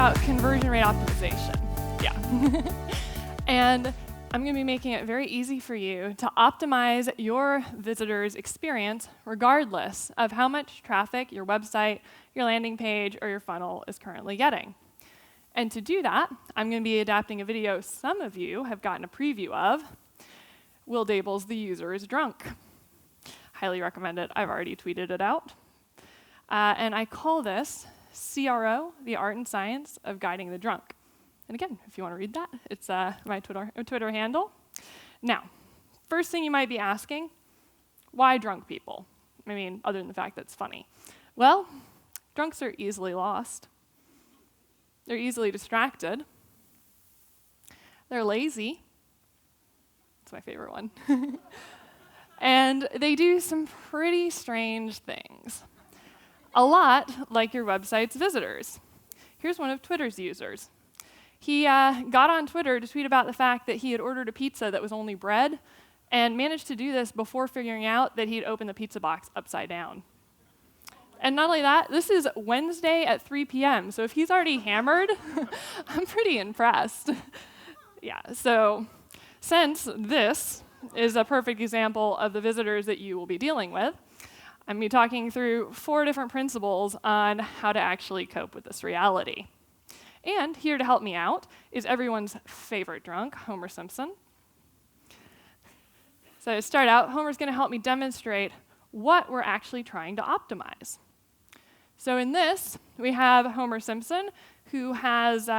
about conversion rate optimization. Yeah. And I'm going to be making it very easy for you to optimize your visitors' experience regardless of how much traffic your website, your landing page, or your funnel is currently getting. And to do that, I'm going to be adapting a video some of you have gotten a preview of. Will Dable's The User is Drunk. Highly recommend it. I've already tweeted it out. And I call this CRO, the art and science of guiding the drunk. And again, if you want to read that, it's my Twitter handle. Now, first thing you might be asking, why drunk people? I mean, other than the fact that it's funny. Well, drunks are easily lost. They're easily distracted. They're lazy. That's my favorite one. And they do some pretty strange things. A lot like your website's visitors. Here's one of Twitter's users. He got on Twitter to tweet about the fact that he had ordered a pizza that was only bread and managed to do this before figuring out that he'd opened the pizza box upside down. And not only that, this is Wednesday at 3 p.m., so if he's already hammered, I'm pretty impressed. Yeah, so since this is a perfect example of the visitors that you will be dealing with, I'm going to be talking through 4 different principles on how to actually cope with this reality. And here to help me out is everyone's favorite drunk, Homer Simpson. So to start out, Homer's going to help me demonstrate what we're actually trying to optimize. So in this, we have Homer Simpson, who has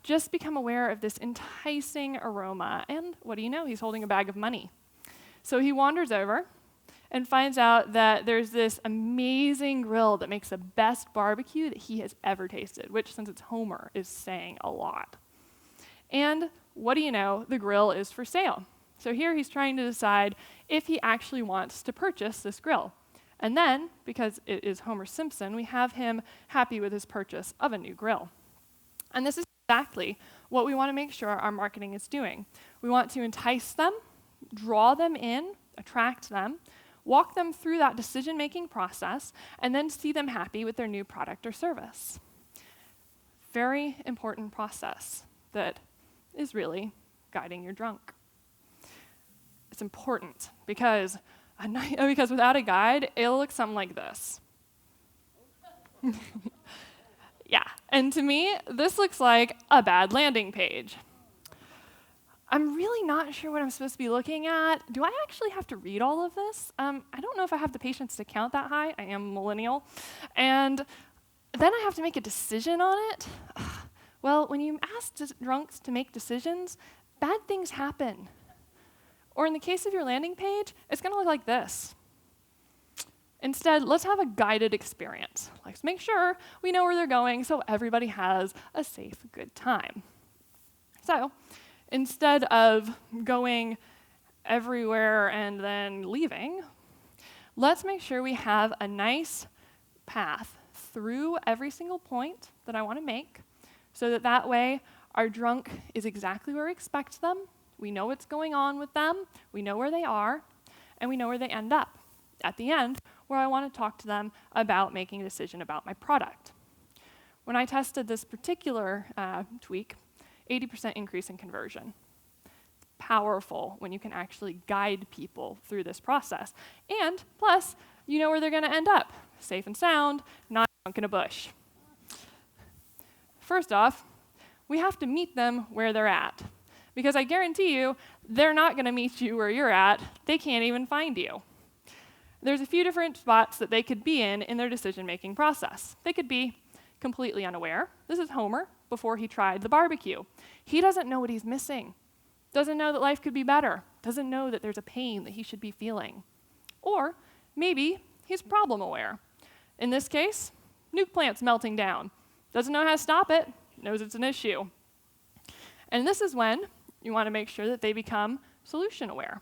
just become aware of this enticing aroma. And what do you know? He's holding a bag of money. So he wanders over and finds out that there's this amazing grill that makes the best barbecue that he has ever tasted, which, since it's Homer, is saying a lot. And what do you know? The grill is for sale. So here he's trying to decide if he actually wants to purchase this grill. And then, because it is Homer Simpson, we have him happy with his purchase of a new grill. And this is exactly what we want to make sure our marketing is doing. We want to entice them, draw them in, attract them, walk them through that decision-making process, and then see them happy with their new product or service. Very important process that is really guiding your drunk. It's important because without a guide, it'll look something like this. Yeah, and to me, this looks like a bad landing page. I'm really not sure what I'm supposed to be looking at. Do I actually have to read all of this? I don't know if I have the patience to count that high. I am a millennial. And then I have to make a decision on it. Well, when you ask drunks to make decisions, bad things happen. Or in the case of your landing page, it's going to look like this. Instead, let's have a guided experience. Let's make sure we know where they're going so everybody has a safe, good time. So, instead of going everywhere and then leaving, let's make sure we have a nice path through every single point that I want to make so that way our drunk is exactly where we expect them, we know what's going on with them, we know where they are, and we know where they end up at the end, where I want to talk to them about making a decision about my product. When I tested this particular tweak, 80% increase in conversion. Powerful when you can actually guide people through this process. And plus, you know where they're going to end up. Safe and sound, not drunk in a bush. First off, we have to meet them where they're at. Because I guarantee you, they're not going to meet you where you're at. They can't even find you. There's a few different spots that they could be in their decision-making process. They could be completely unaware. This is Homer before he tried the barbecue. He doesn't know what he's missing. Doesn't know that life could be better. Doesn't know that there's a pain that he should be feeling. Or maybe he's problem aware. In this case, nuke plant's melting down. Doesn't know how to stop it. Knows it's an issue. And this is when you want to make sure that they become solution aware.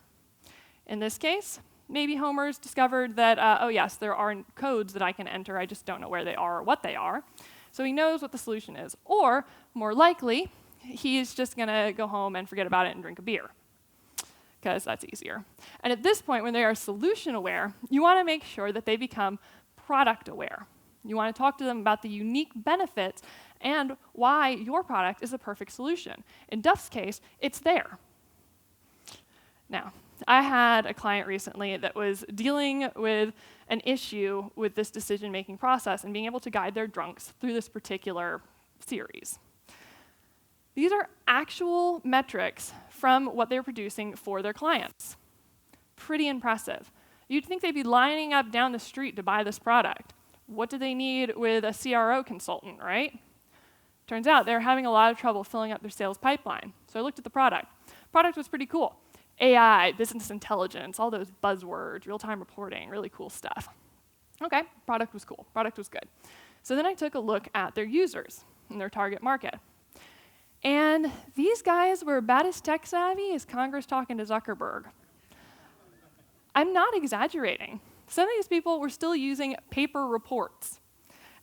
In this case, maybe Homer's discovered that, oh yes, there are codes that I can enter, I just don't know where they are or what they are. So he knows what the solution is. Or, more likely, he's just going to go home and forget about it and drink a beer, because that's easier. And at this point, when they are solution aware, you want to make sure that they become product aware. You want to talk to them about the unique benefits and why your product is the perfect solution. In Duff's case, it's there. Now, I had a client recently that was dealing with an issue with this decision-making process and being able to guide their drunks through this particular series. These are actual metrics from what they're producing for their clients. Pretty impressive. You'd think they'd be lining up down the street to buy this product. What do they need with a CRO consultant, right? Turns out they're having a lot of trouble filling up their sales pipeline. So I looked at the product. Product was pretty cool. AI, business intelligence, all those buzzwords, real-time reporting, really cool stuff. Okay, product was cool, product was good. So then I took a look at their users and their target market. And these guys were about as tech savvy as Congress talking to Zuckerberg. I'm not exaggerating. Some of these people were still using paper reports.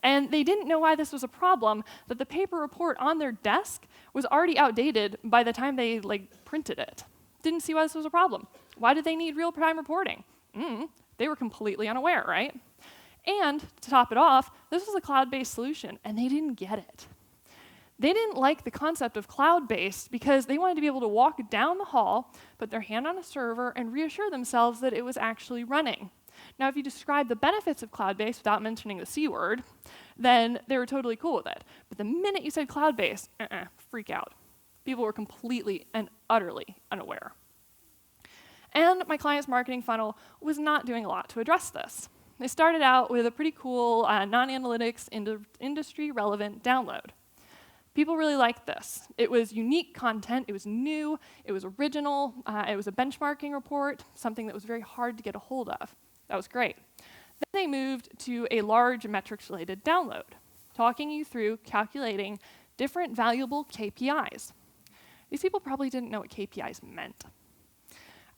And they didn't know why this was a problem, that the paper report on their desk was already outdated by the time they printed it. Didn't see why this was a problem. Why did they need real-time reporting? They were completely unaware, right? And to top it off, this was a cloud-based solution, and they didn't get it. They didn't like the concept of cloud-based because they wanted to be able to walk down the hall, put their hand on a server, and reassure themselves that it was actually running. Now, if you describe the benefits of cloud-based without mentioning the C word, then they were totally cool with it. But the minute you said cloud-based, freak out. People were completely and utterly unaware. And my client's marketing funnel was not doing a lot to address this. They started out with a pretty cool non-analytics industry-relevant download. People really liked this. It was unique content, it was new, it was original, it was a benchmarking report, something that was very hard to get a hold of. That was great. Then they moved to a large metrics-related download, talking you through calculating different valuable KPIs. These people probably didn't know what KPIs meant.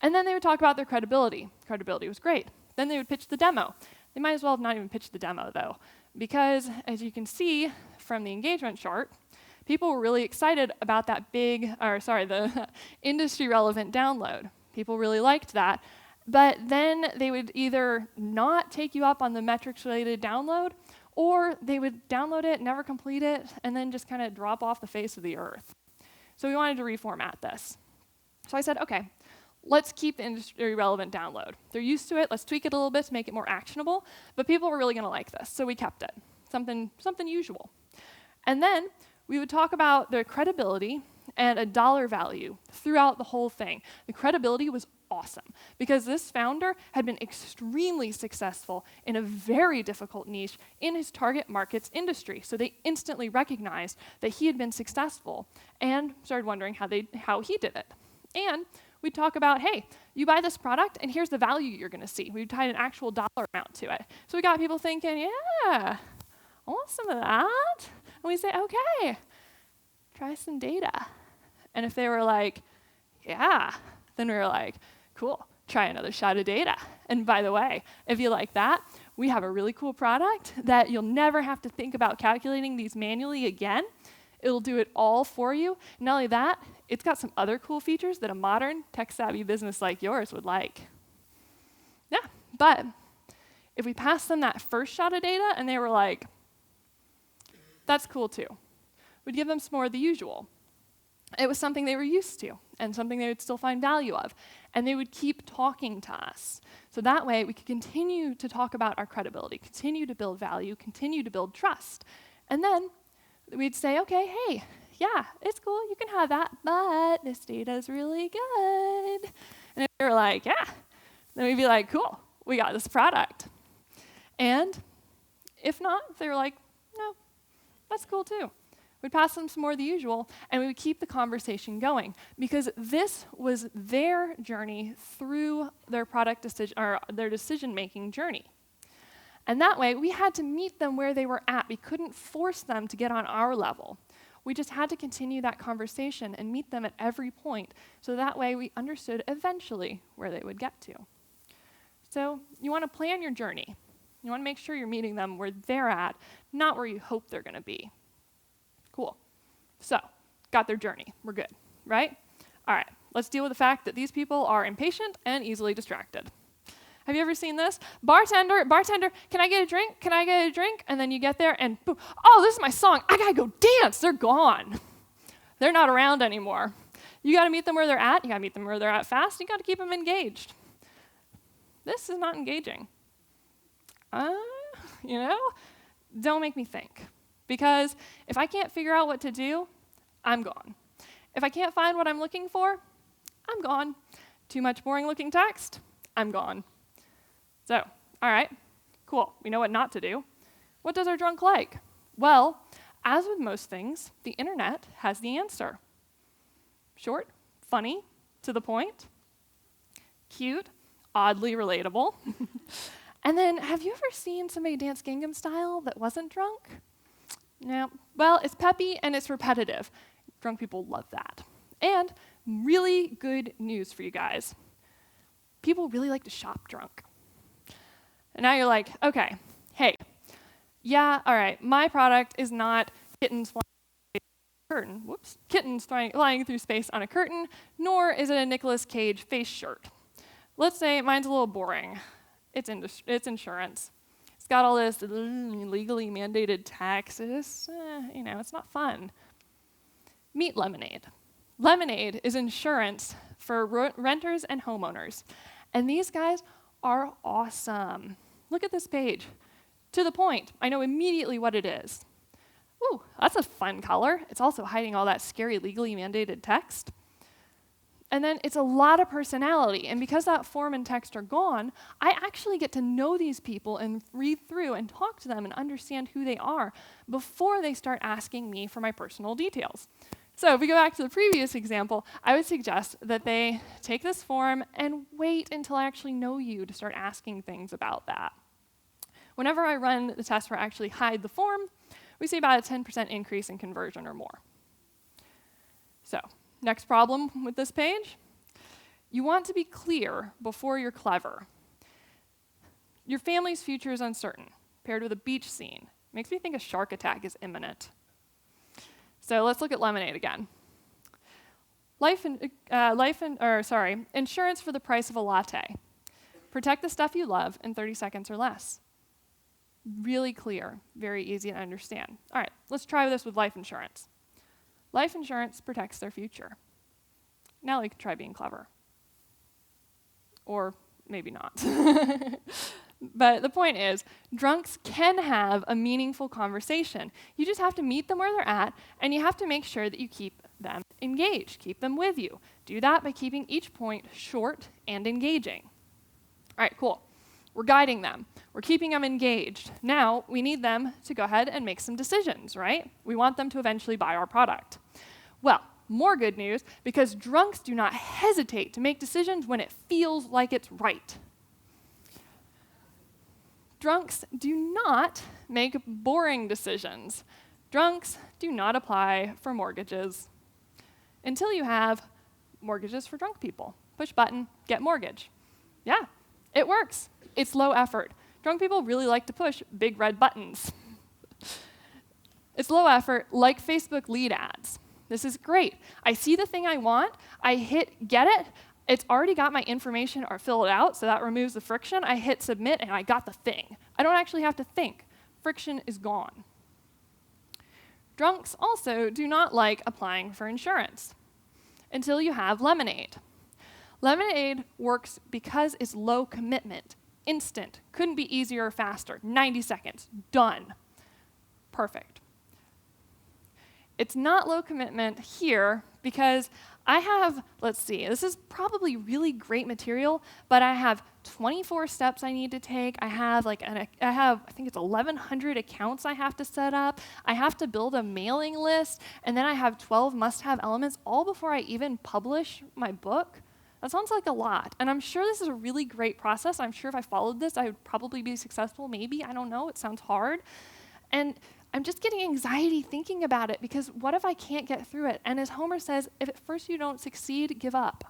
And then they would talk about their credibility. Credibility was great. Then they would pitch the demo. They might as well have not even pitched the demo, though, because as you can see from the engagement chart, people were really excited about that the industry-relevant download. People really liked that. But then they would either not take you up on the metrics-related download, or they would download it, never complete it, and then just kind of drop off the face of the earth. So we wanted to reformat this. So I said, okay, let's keep the industry-relevant download. They're used to it. Let's tweak it a little bit to make it more actionable. But people were really going to like this, so we kept it. Something usual. And then we would talk about their credibility and a dollar value throughout the whole thing. The credibility was awesome because this founder had been extremely successful in a very difficult niche in his target market's industry. So they instantly recognized that he had been successful and started wondering how he did it. And we'd talk about, hey, you buy this product and here's the value you're going to see. We tied an actual dollar amount to it. So we got people thinking, yeah, I want some of that. And we say, okay, try some data. And if they were like, yeah, then we were like, cool, try another shot of data. And by the way, if you like that, we have a really cool product that you'll never have to think about calculating these manually again. It'll do it all for you. Not only that, it's got some other cool features that a modern, tech-savvy business like yours would like. Yeah, but if we passed them that first shot of data and they were like, that's cool too, we'd give them some more of the usual. It was something they were used to and something they would still find value of. And they would keep talking to us. So that way we could continue to talk about our credibility, continue to build value, continue to build trust. And then we'd say, okay, hey, yeah, it's cool, you can have that, but this data is really good. And if they were like, yeah, then we'd be like, cool, we got this product. And if not, if they were like, no, that's cool too. We'd pass them some more of the usual, and we would keep the conversation going because this was their journey through their product decision or their decision-making journey. And that way, we had to meet them where they were at. We couldn't force them to get on our level. We just had to continue that conversation and meet them at every point, so that way we understood eventually where they would get to. So you want to plan your journey. You want to make sure you're meeting them where they're at, not where you hope they're going to be. Cool. So, got their journey. We're good, right? All right, let's deal with the fact that these people are impatient and easily distracted. Have you ever seen this? Bartender, bartender, can I get a drink? Can I get a drink? And then you get there and boom, oh, this is my song. I gotta go dance. They're gone. They're not around anymore. You gotta meet them where they're at. You gotta meet them where they're at fast. You gotta keep them engaged. This is not engaging. Don't make me think. Because if I can't figure out what to do, I'm gone. If I can't find what I'm looking for, I'm gone. Too much boring looking text, I'm gone. So, all right, cool. We know what not to do. What does our drunk like? Well, as with most things, the internet has the answer. Short, funny, to the point, cute, oddly relatable. And then, have you ever seen somebody dance Gangnam Style that wasn't drunk? No. Well, it's peppy and it's repetitive. Drunk people love that. And really good news for you guys. People really like to shop drunk. And now you're like, okay, hey, yeah, all right, my product is not kittens flying through space on a curtain, nor is it a Nicolas Cage face shirt. Let's say mine's a little boring. It's insurance. It's got all this legally mandated taxes. It's not fun. Meet Lemonade. Lemonade is insurance for renters and homeowners. And these guys are awesome. Look at this page. To the point. I know immediately what it is. Ooh, that's a fun color. It's also hiding all that scary legally mandated text. And then it's a lot of personality. And because that form and text are gone, I actually get to know these people and read through and talk to them and understand who they are before they start asking me for my personal details. So if we go back to the previous example, I would suggest that they take this form and wait until I actually know you to start asking things about that. Whenever I run the test where I actually hide the form, we see about a 10% increase in conversion or more. So, next problem with this page. You want to be clear before you're clever. Your family's future is uncertain, paired with a beach scene. Makes me think a shark attack is imminent. So let's look at Lemonade again. Insurance for the price of a latte. Protect the stuff you love in 30 seconds or less. Really clear, very easy to understand. All right, let's try this with life insurance. Life insurance protects their future. Now they can try being clever. Or maybe not. But the point is, drunks can have a meaningful conversation. You just have to meet them where they're at, and you have to make sure that you keep them engaged, keep them with you. Do that by keeping each point short and engaging. All right, cool. We're guiding them. We're keeping them engaged. Now, we need them to go ahead and make some decisions, right? We want them to eventually buy our product. Well, more good news, because drunks do not hesitate to make decisions when it feels like it's right. Drunks do not make boring decisions. Drunks do not apply for mortgages until you have mortgages for drunk people. Push button, get mortgage. Yeah, it works. It's low effort. Drunk people really like to push big red buttons. It's low effort, like Facebook lead ads. This is great. I see the thing I want, I hit get it, it's already got my information or fill it out, so that removes the friction. I hit submit and I got the thing. I don't actually have to think. Friction is gone. Drunks also do not like applying for insurance until you have Lemonade. Lemonade works because it's low commitment, instant, couldn't be easier or faster, 90 seconds, done. Perfect. It's not low commitment here because I have, let's see, this is probably really great material, but I have 24 steps I need to take. I have I think it's 1,100 accounts I have to set up. I have to build a mailing list, and then I have 12 must-have elements all before I even publish my book. That sounds like a lot, and I'm sure this is a really great process. I'm sure if I followed this, I would probably be successful, maybe, I don't know, it sounds hard. And I'm just getting anxiety thinking about it because what if I can't get through it? And as Homer says, if at first you don't succeed, give up.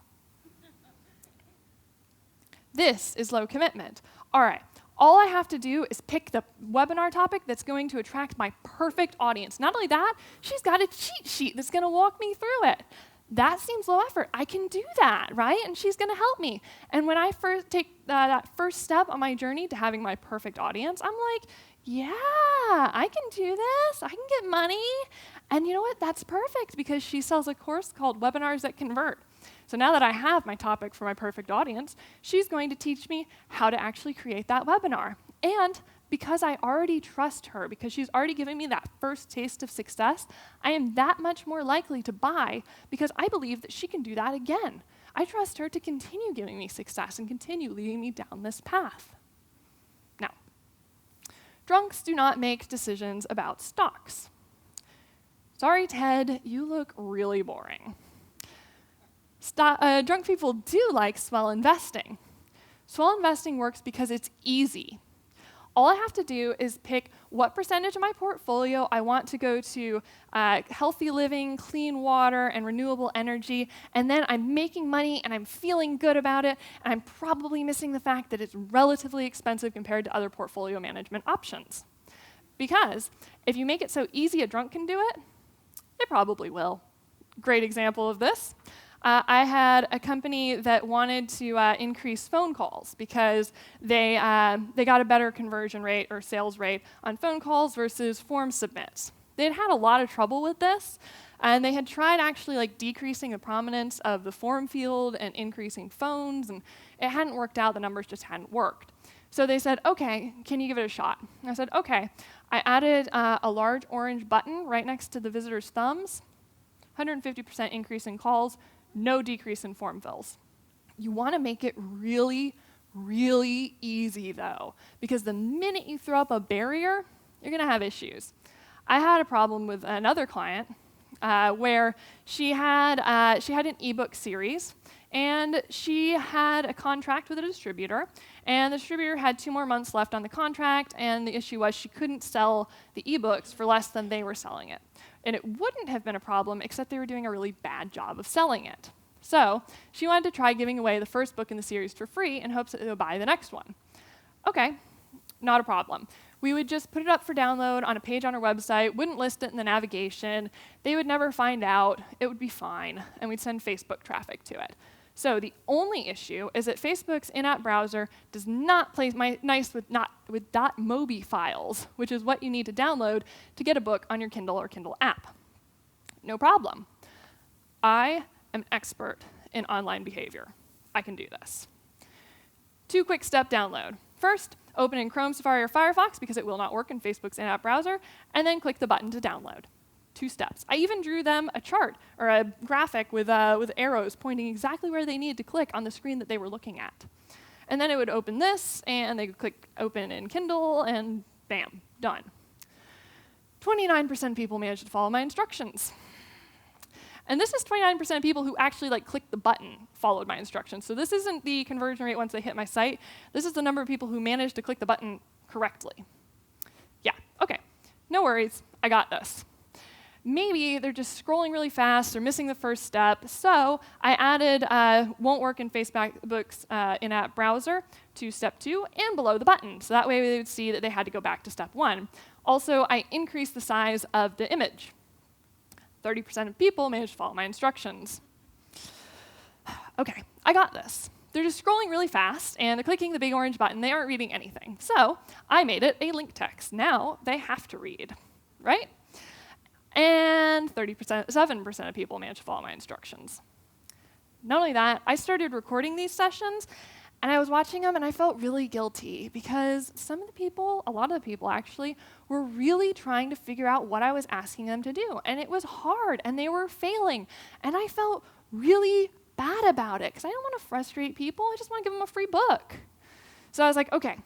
This is low commitment. All right, all I have to do is pick the webinar topic that's going to attract my perfect audience. Not only that, she's got a cheat sheet that's going to walk me through it. that seems low effort. I can do that, right? And she's going to help me. And when I first take that first step on my journey to having my perfect audience, I'm like, yeah, I can do this. I can get money. And you know what? That's perfect because she sells a course called Webinars That Convert. So now that I have my topic for my perfect audience, she's going to teach me how to actually create that webinar. And because I already trust her, because she's already given me that first taste of success, I am that much more likely to buy because I believe that she can do that again. I trust her to continue giving me success and continue leading me down this path. Now, drunks do not make decisions about stocks. Sorry, Ted, you look really boring. Drunk people do like swell investing. Swell investing works because it's easy. All I have to do is pick what percentage of my portfolio I want to go to healthy living, clean water, and renewable energy, and then I'm making money and I'm feeling good about it, and I'm probably missing the fact that it's relatively expensive compared to other portfolio management options. Because if you make it so easy a drunk can do it, they probably will. Great example of this. I had a company that wanted to increase phone calls because they got a better conversion rate or sales rate on phone calls versus form submits. They had a lot of trouble with this, and they had tried actually like decreasing the prominence of the form field and increasing phones, and it hadn't worked out. The numbers just hadn't worked. So they said, okay, can you give it a shot? And I said, okay. I added a large orange button right next to the visitor's thumbs, 150% increase in calls, no decrease in form fills. You want to make it really, really easy, though, because the minute you throw up a barrier, you're going to have issues. I had a problem with another client where she had an ebook series, and she had a contract with a distributor, and the distributor had 2 more months left on the contract, and the issue was she couldn't sell the ebooks for less than they were selling it. And it wouldn't have been a problem except they were doing a really bad job of selling it. So she wanted to try giving away the first book in the series for free in hopes that they would buy the next one. Okay, not a problem. We would just put it up for download on a page on our website, wouldn't list it in the navigation, they would never find out, it would be fine, and we'd send Facebook traffic to it. So the only issue is that Facebook's in-app browser does not play nice with .mobi files, which is what you need to download to get a book on your Kindle or Kindle app. No problem. I am an expert in online behavior. I can do this. 2 quick step download. First, open in Chrome, Safari, or Firefox because it will not work in Facebook's in-app browser, and then click the button to download. 2 steps. I even drew them a chart or a graphic with arrows pointing exactly where they needed to click on the screen that they were looking at. And then it would open this, and they could click open in Kindle, and bam, done. 29% of people managed to follow my instructions. And this is 29% of people who actually clicked the button, followed my instructions. So this isn't the conversion rate once they hit my site. This is the number of people who managed to click the button correctly. Yeah, okay, no worries, I got this. Maybe they're just scrolling really fast, they're missing the first step, so I added won't work in Facebook's in-app browser to step 2 and below the button, so that way they would see that they had to go back to step 1. Also, I increased the size of the image. 30% of people managed to follow my instructions. Okay, I got this. They're just scrolling really fast, and they're clicking the big orange button. They aren't reading anything. So I made it a link text. Now they have to read, right? And 7% of people managed to follow my instructions. Not only that, I started recording these sessions, and I was watching them, and I felt really guilty because a lot of the people actually, were really trying to figure out what I was asking them to do. And it was hard, and they were failing. And I felt really bad about it because I don't want to frustrate people. I just want to give them a free book. So I was like, okay,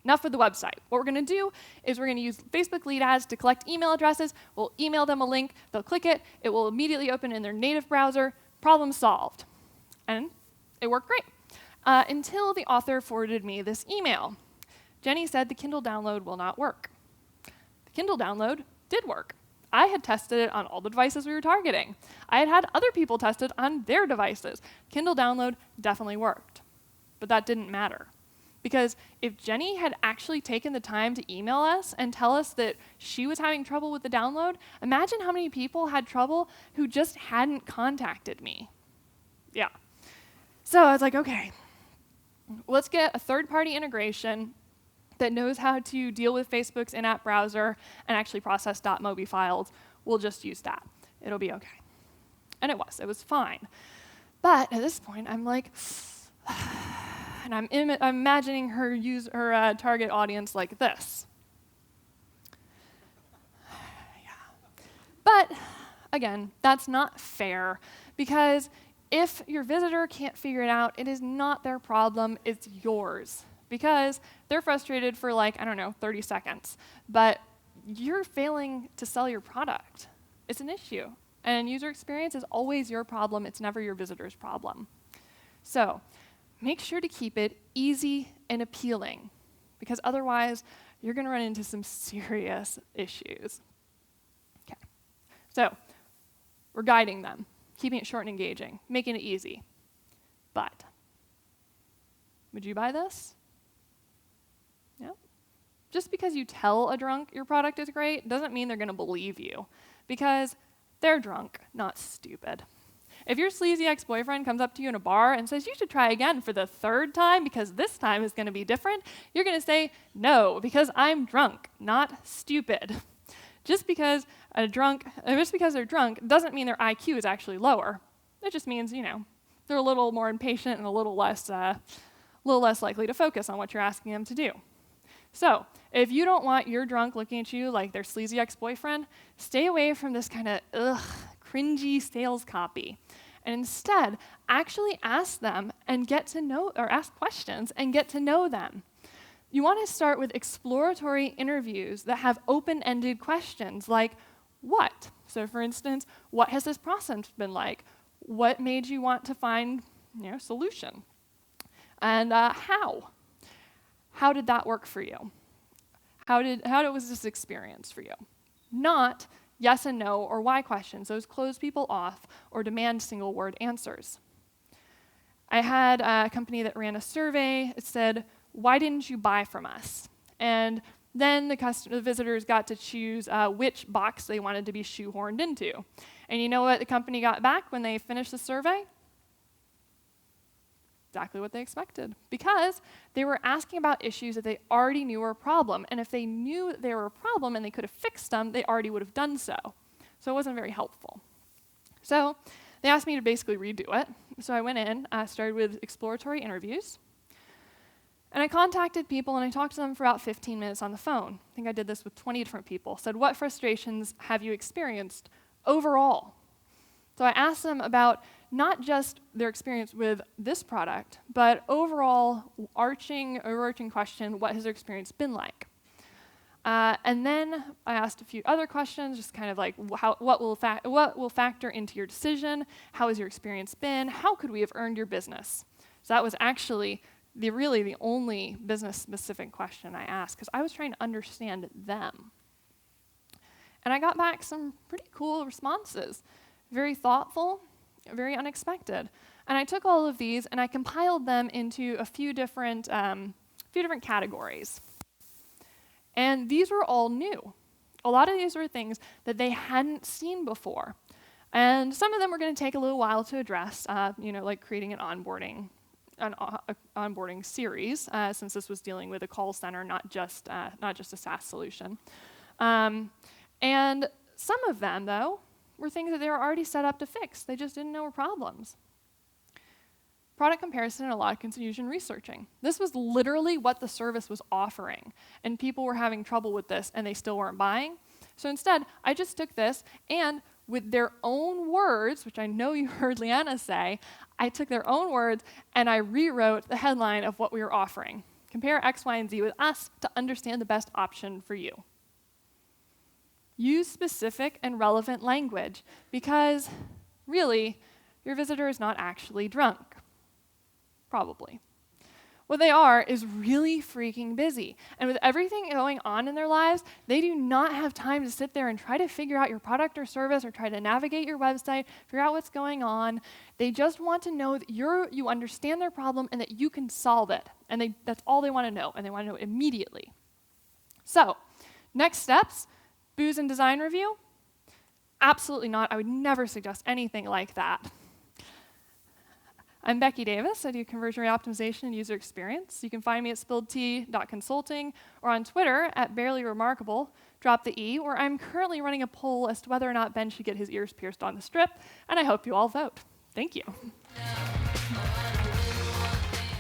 enough with the website. What we're going to do is we're going to use Facebook lead ads to collect email addresses. We'll email them a link. They'll click it. It will immediately open in their native browser. Problem solved. And it worked great. Until the author forwarded me this email. Jenny said the Kindle download will not work. The Kindle download did work. I had tested it on all the devices we were targeting. I had had other people test it on their devices. Kindle download definitely worked. But that didn't matter. Because if Jenny had actually taken the time to email us and tell us that she was having trouble with the download, imagine how many people had trouble who just hadn't contacted me. Yeah. So I was like, okay, let's get a third-party integration that knows how to deal with Facebook's in-app browser and actually process .mobi files. We'll just use that. It'll be okay. And it was fine. But at this point, I'm like, and I'm imagining her target audience like this. Yeah. But again, that's not fair, because if your visitor can't figure it out, it is not their problem, it's yours. Because they're frustrated for 30 seconds. But you're failing to sell your product. It's an issue. And user experience is always your problem, it's never your visitor's problem. So make sure to keep it easy and appealing, because otherwise you're going to run into some serious issues. Okay. So we're guiding them, keeping it short and engaging, making it easy. But would you buy this? No? Just because you tell a drunk your product is great doesn't mean they're going to believe you, because they're drunk, not stupid. If your sleazy ex-boyfriend comes up to you in a bar and says you should try again for the third time because this time is going to be different, you're going to say, no, because I'm drunk, not stupid. Just because they're drunk doesn't mean their IQ is actually lower. It just means, they're a little more impatient and a little less likely to focus on what you're asking them to do. So if you don't want your drunk looking at you like their sleazy ex-boyfriend, stay away from this kind of cringy sales copy. And instead, actually ask them and ask questions and get to know them. You want to start with exploratory interviews that have open-ended questions like, what? So for instance, what has this process been like? What made you want to find a solution? And how? How did that work for you? How was this experience for you? Not yes and no or why questions. Those close people off or demand single-word answers. I had a company that ran a survey. It said, why didn't you buy from us? And then the visitors got to choose which box they wanted to be shoehorned into. And you know what the company got back when they finished the survey? Exactly what they expected, because they were asking about issues that they already knew were a problem. And if they knew they were a problem and they could have fixed them, they already would have done so. So it wasn't very helpful. So they asked me to basically redo it. So I went in, started with exploratory interviews. And I contacted people and I talked to them for about 15 minutes on the phone. I think I did this with 20 different people. Said, what frustrations have you experienced overall? So I asked them about not just their experience with this product, but overall overarching question, what has their experience been like? And then I asked a few other questions, just kind of like what will factor into your decision? How has your experience been? How could we have earned your business? So that was actually really the only business-specific question I asked, because I was trying to understand them. And I got back some pretty cool responses. Very thoughtful, very unexpected. And I took all of these and I compiled them into a few different categories. And these were all new. A lot of these were things that they hadn't seen before. And some of them were going to take a little while to address, like creating an onboarding series, since this was dealing with a call center, not just a SaaS solution. And some of them, though, were things that they were already set up to fix. They just didn't know were problems. Product comparison and a lot of confusion researching. This was literally what the service was offering, and people were having trouble with this, and they still weren't buying. So instead, I just took this, and with their own words, which I know you heard Leanna say, I took their own words, and I rewrote the headline of what we were offering. Compare X, Y, and Z with us to understand the best option for you. Use specific and relevant language, because really, your visitor is not actually drunk. Probably. What they are is really freaking busy. And with everything going on in their lives, they do not have time to sit there and try to figure out your product or service or try to navigate your website, figure out what's going on. They just want to know that you understand their problem and that you can solve it. And that's all they want to know, and they want to know it immediately. So, next steps, booze and design review? Absolutely not. I would never suggest anything like that. I'm Becky Davis. I do conversion rate optimization and user experience. You can find me at spilledtea.consulting or on Twitter at barelyremarkable. Drop the E, or I'm currently running a poll as to whether or not Ben should get his ears pierced on the strip, and I hope you all vote. Thank you.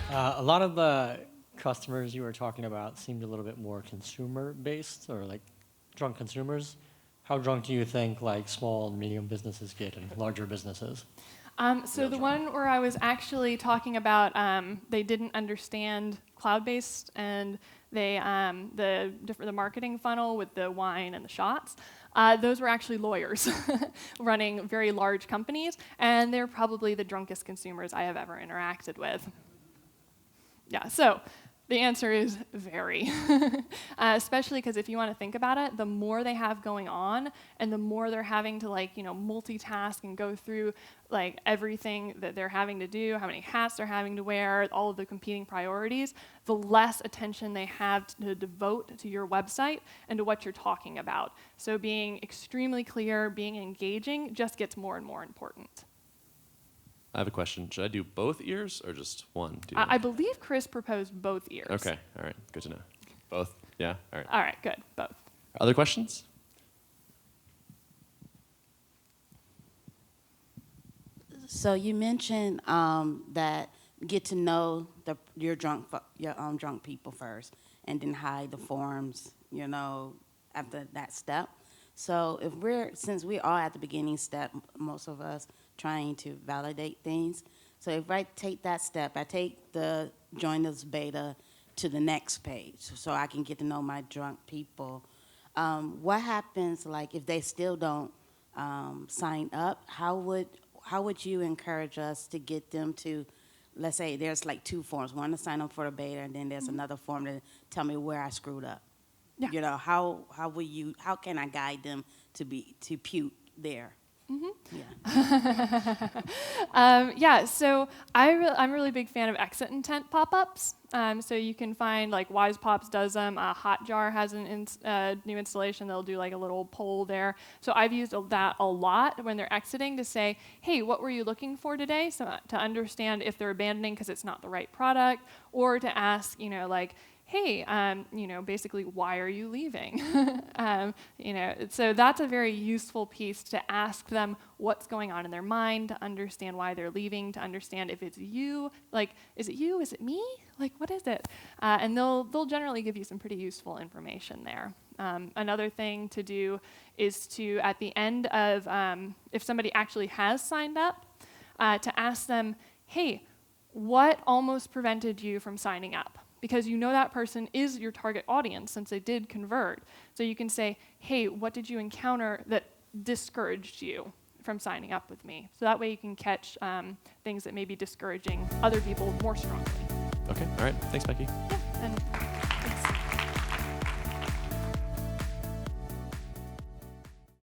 A lot of the customers you were talking about seemed a little bit more consumer-based, or like drunk consumers. How drunk do you think like small and medium businesses get and larger businesses? So the one where I was actually talking about they didn't understand cloud-based and the marketing funnel with the wine and the shots, those were actually lawyers running very large companies, and they're probably the drunkest consumers I have ever interacted with. Yeah, so the answer is very. Especially because if you want to think about it, the more they have going on and the more they're having to multitask and go through like everything that they're having to do, how many hats they're having to wear, all of the competing priorities, the less attention they have to devote to your website and to what you're talking about. So being extremely clear, being engaging just gets more and more important. I have a question. Should I do both ears or just one? I believe Chris proposed both ears. Okay, all right, good to know. Both, yeah, all right. All right, good, both. Other questions? So you mentioned that get to know your drunk people first, and then hide the forms, after that step. So since we're all at the beginning step, most of us trying to validate things. So if I take that step, I take the join this beta to the next page, so I can get to know my drunk people. What happens, like, if they still don't sign up? How would you encourage us to get them to, let's say there's like two forms, one to sign up for the beta, and then there's another form to tell me where I screwed up. Yeah. How can I guide them to puke there? Mm-hmm. Yeah. So I'm a really big fan of exit intent pop-ups. So you can find like WisePops does them. Hotjar has a new installation. They'll do like a little poll there. So I've used that a lot when they're exiting to say, hey, what were you looking for today? So to understand if they're abandoning because it's not the right product, or to ask, hey, basically, why are you leaving? So that's a very useful piece to ask them what's going on in their mind, to understand why they're leaving, to understand if it's you, like, is it you, is it me? Like, what is it? And they'll generally give you some pretty useful information there. Another thing to do is to, at the end of, if somebody actually has signed up, to ask them, hey, what almost prevented you from signing up? Because you know that person is your target audience since they did convert. So you can say, hey, what did you encounter that discouraged you from signing up with me? So that way you can catch things that may be discouraging other people more strongly. Okay, all right. Thanks, Becky. Yeah, and